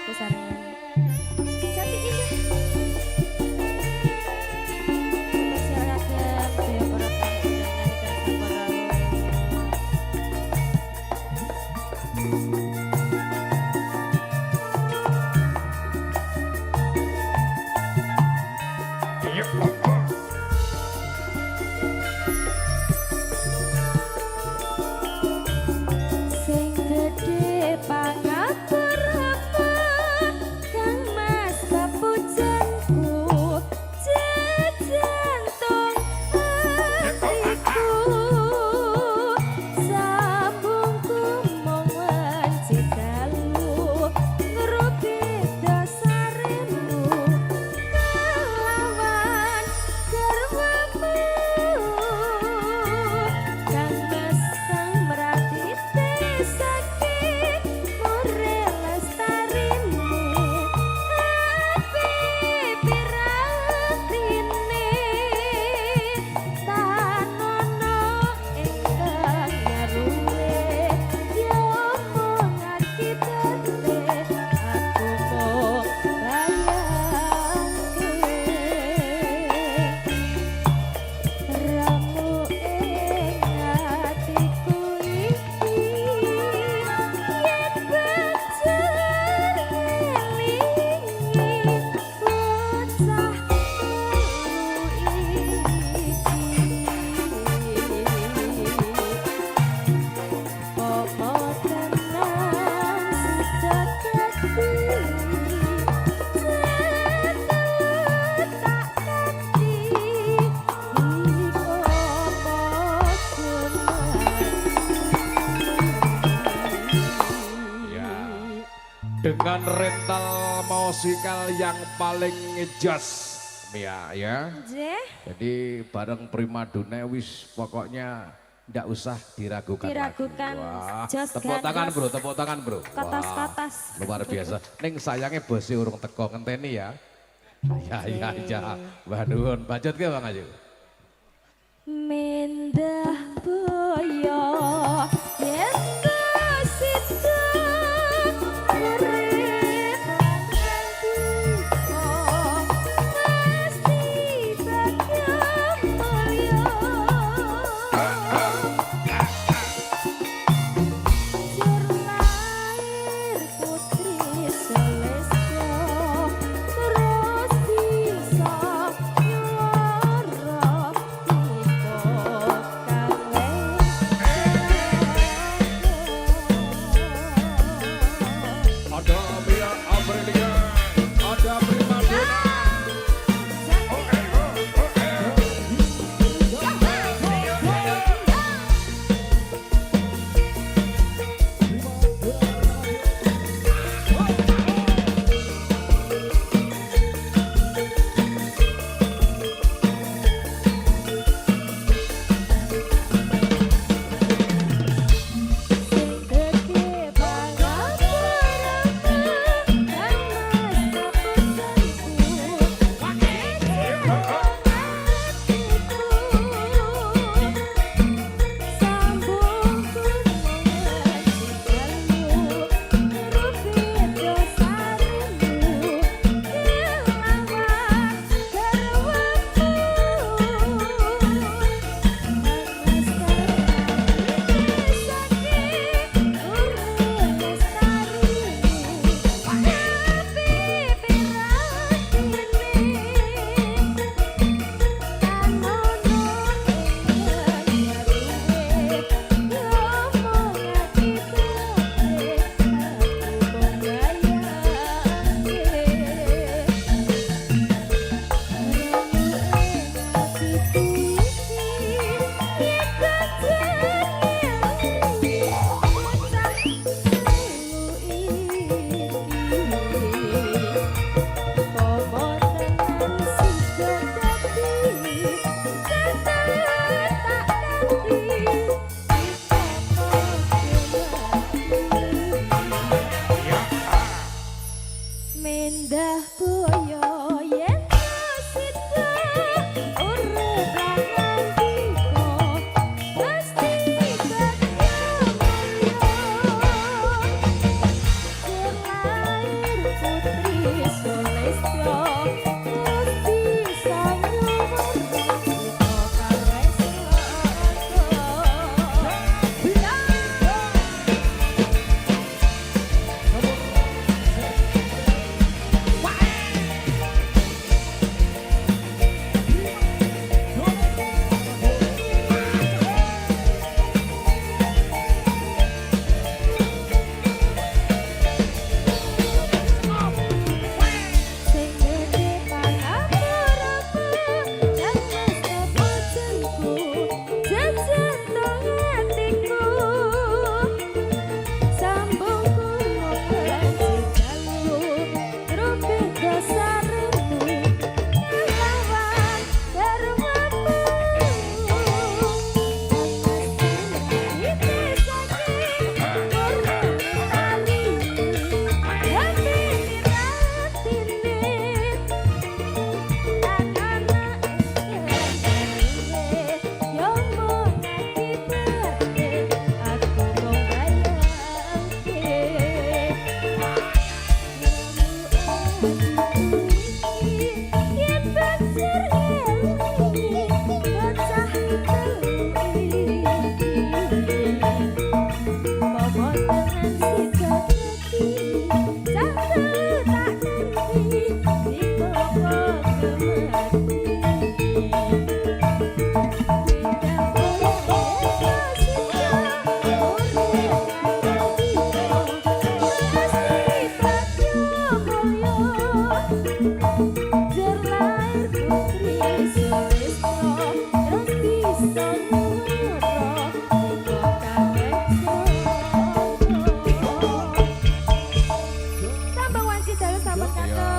Pesanan. Cantik indah. Masyarakat saya para tamu undangan sing gede pangapura kang mas papujanku jejantung hatiku sambungku mong wanci dalu ngerupi dasarimu kelawan garwamu kang mesang meratite sakit mure lestarimu api piratine tanono ingkang ngaruwe yo mongan kitete aku mau bayangke ramu ing atiku iki yen pacar ngelingi bocah iki pomo tenan sidak hati tak ngerti Ya, dengan rental musikal yang paling ngejas ya. Jadi bareng primadona wis pokoknya ndak usah diragukan. Diragukan. Wah, Jos tepuk tangan gandos. bro, tepuk tangan bro. Katas-katas. Wah, luar biasa. Neng sayangnya bosnya urung teko ngenteni ya. Ya. Mbah nuwun, bacot ke Bang Ayu. Mendah boyo yen sida urip pasti bakal mulya jur lair putri selesya terus bisa nyuara Ada Mia Aprilia, ada primadona. Mendah boyo yen sida urip lan diko pasti bakal mulya jur lair Putri Sulistyo Gusti Sanyoro Sito Sing gede pangapura yang mesti bojenku jajan dong hatiku sambungku mengaji jalu rupik dasarmu ngelawan darmamu itu saking kornitari hati Sambang wanci dalu sambang kato.